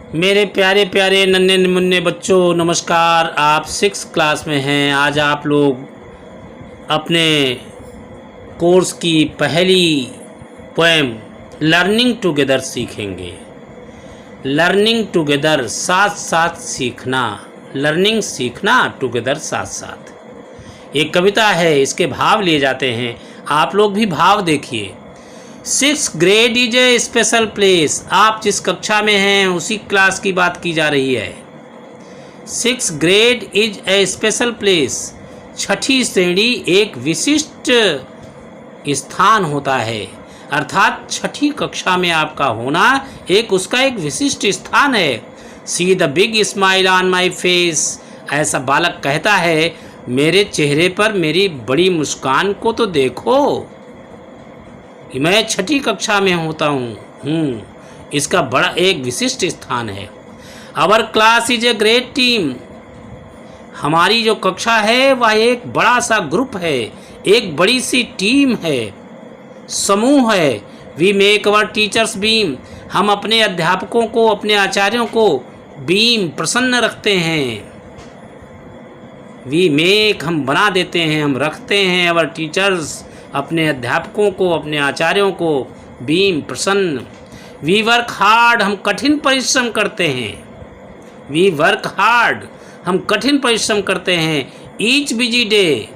मेरे प्यारे प्यारे नन्हे मुन्ने बच्चों, नमस्कार। आप 6 क्लास में हैं। आज आप लोग अपने कोर्स की पहली पोएम लर्निंग टुगेदर सीखेंगे। लर्निंग टुगेदर, साथ साथ सीखना। लर्निंग, सीखना, टुगेदर, साथ साथ। एक कविता है, इसके भाव लिए जाते हैं। आप लोग भी भाव देखिए। 6th grade is a special place. आप जिस कक्षा में हैं उसी क्लास की बात की जा रही है। 6th grade is a special place. छठी श्रेणी एक विशिष्ट स्थान होता है, अर्थात छठी कक्षा में आपका होना उसका एक विशिष्ट स्थान है। See the big smile on my face. ऐसा बालक कहता है, मेरे चेहरे पर मेरी बड़ी मुस्कान को तो देखो, मैं छठी कक्षा में होता हूँ। इसका बड़ा एक विशिष्ट स्थान है। Our class is a great team. हमारी जो कक्षा है वह एक बड़ा सा ग्रुप है, एक बड़ी सी टीम है, समूह है। We make our teachers beam. हम अपने अध्यापकों को, अपने आचार्यों को बीम, प्रसन्न रखते हैं। वी मेक, हम बना देते हैं, हम रखते हैं। अवर टीचर्स, अपने अध्यापकों को, अपने आचार्यों को बीम, प्रसन्न। वी वर्क हार्ड, हम कठिन परिश्रम करते हैं। वी वर्क हार्ड, हम कठिन परिश्रम करते हैं। ईच बिजी डे,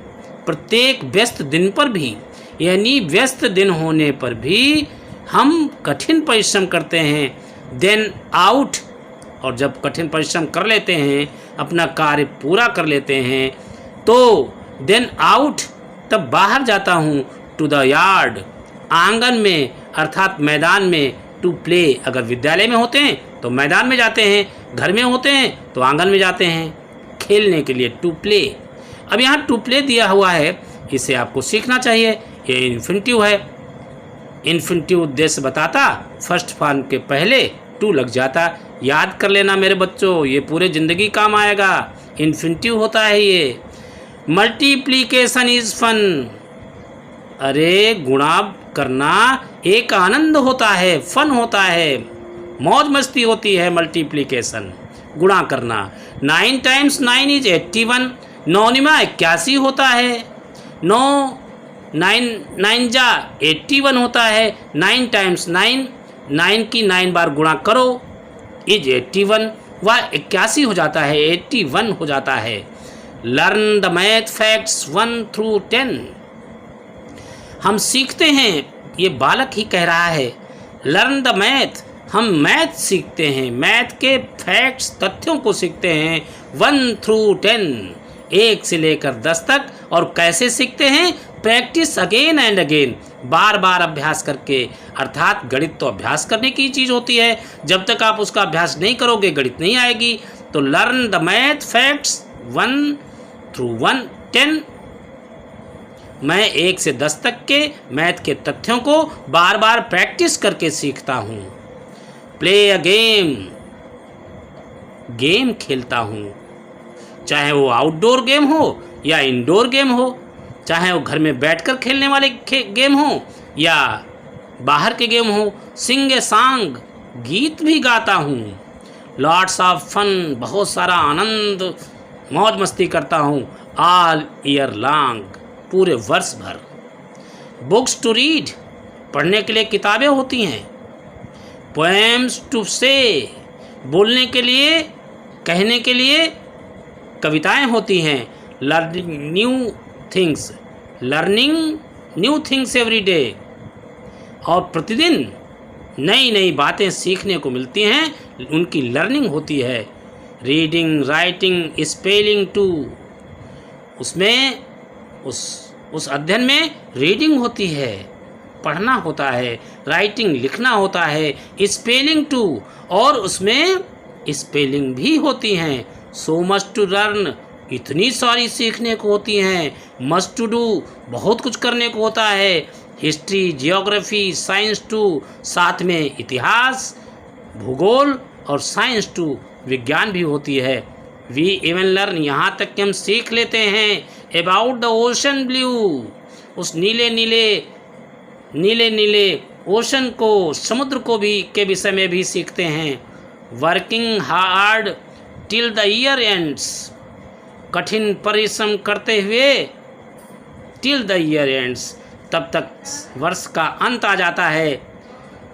प्रत्येक व्यस्त दिन पर भी, यानी व्यस्त दिन होने पर भी हम कठिन परिश्रम करते हैं। देन आउट, और जब कठिन परिश्रम कर लेते हैं, अपना कार्य पूरा कर लेते हैं, तो देन आउट, तब बाहर जाता हूँ। टू द यार्ड, आंगन में अर्थात मैदान में। टू प्ले, अगर विद्यालय में होते हैं तो मैदान में जाते हैं, घर में होते हैं तो आंगन में जाते हैं खेलने के लिए। To play. अब यहाँ टू प्ले दिया हुआ है, इसे आपको सीखना चाहिए। ये इन्फिनिटिव है। इन्फिनिटिव उद्देश्य बताता, फर्स्ट फॉर्म के पहले टू लग जाता। याद कर लेना मेरे बच्चों, ये पूरे ज़िंदगी काम आएगा। इन्फिनिटिव होता है ये। Multiplication is fun. अरे गुणा करना एक आनंद होता है, फन होता है, मौज मस्ती होती है। मल्टीप्लिकेशन, गुणा करना। 9 × 9 इज 81। 9 81 होता है। 9 जा 81 होता है। 9 × 9, 9 की 9 बार गुणा करो, इज 81, वह 81 हो जाता है, 81 हो जाता है। Learn the math facts 1 through 10। हम सीखते हैं, ये बालक ही कह रहा है। लर्न द मैथ, हम मैथ सीखते हैं, मैथ के फैक्ट्स, तथ्यों को सीखते हैं। 1 through 10, 1 से लेकर 10 तक। और कैसे सीखते हैं? प्रैक्टिस अगेन एंड अगेन, बार बार अभ्यास करके। अर्थात गणित तो अभ्यास करने की चीज़ होती है, जब तक आप उसका अभ्यास नहीं करोगे गणित नहीं आएगी। तो learn the math facts 1 through 10। मैं 1 से 10 तक के मैथ के तथ्यों को बार बार प्रैक्टिस करके सीखता हूँ। प्ले अ गेम, गेम खेलता हूँ, चाहे वो आउटडोर गेम हो या इंडोर गेम हो, चाहे वो घर में बैठकर खेलने वाले गेम हो या बाहर के गेम हो। सिंग ए सॉन्ग, गीत भी गाता हूँ। लॉट्स ऑफ फन, बहुत सारा आनंद, मौज मस्ती करता हूँ। ऑल ईयर लॉन्ग, पूरे वर्ष भर। बुक्स टू रीड, पढ़ने के लिए किताबें होती हैं। पोएम्स टू से, बोलने के लिए, कहने के लिए कविताएं होती हैं। Learning new things, learning new things every day, और प्रतिदिन नई नई बातें सीखने को मिलती हैं, उनकी लर्निंग होती है। रीडिंग, राइटिंग, स्पेलिंग टू, उसमें उस अध्ययन में रीडिंग होती है, पढ़ना होता है। राइटिंग, लिखना होता है। स्पेलिंग टू, और उसमें स्पेलिंग भी होती हैं। सो मच टू लर्न, इतनी सारी सीखने को होती हैं। मस्ट टू डू, बहुत कुछ करने को होता है। हिस्ट्री, जियोग्राफी, साइंस टू, साथ में इतिहास, भूगोल और साइंस टू, विज्ञान भी होती है। वी इवन लर्न, यहाँ तक कि हम सीख लेते हैं। अबाउट द ओशन ब्लू, उस नीले नीले ओशन को, समुद्र को भी के विषय में भी सीखते हैं। Working hard till the year ends, कठिन परिश्रम करते हुए टिल द ईयर एंड्स, तब तक वर्ष का अंत आ जाता है।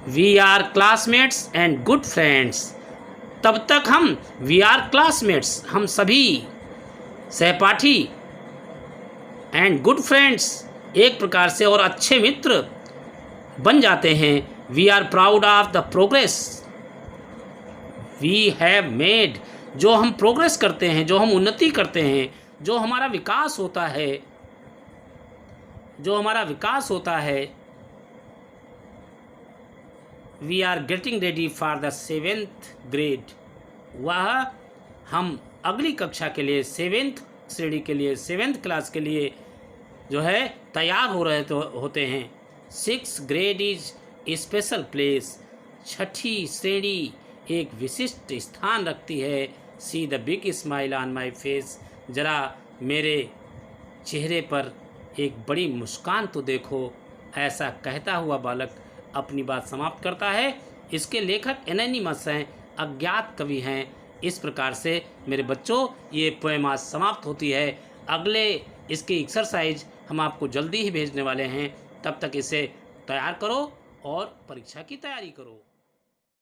We are classmates and good friends, तब तक हम वी आर क्लासमेट्स, हम सभी सहपाठी, एंड गुड फ्रेंड्स, एक प्रकार से और अच्छे मित्र बन जाते हैं। We are proud of the progress we have made, जो हम प्रोग्रेस करते हैं, जो हम उन्नति करते हैं, जो हमारा विकास होता है, जो हमारा विकास होता है। We are getting ready for the 7th grade, वह हम अगली कक्षा के लिए 7th श्रेणी के लिए 7th क्लास के लिए जो है तैयार हो रहे होते हैं। 6th grade is special place, छठी श्रेणी एक विशिष्ट स्थान रखती है। See the big smile on my face, ज़रा मेरे चेहरे पर एक बड़ी मुस्कान तो देखो, ऐसा कहता हुआ बालक अपनी बात समाप्त करता है। इसके लेखक एनोनिमस हैं, अज्ञात कवि हैं। इस प्रकार से मेरे बच्चों ये पोएम आज समाप्त होती है। अगले इसकी एक्सरसाइज हम आपको जल्दी ही भेजने वाले हैं, तब तक इसे तैयार करो और परीक्षा की तैयारी करो।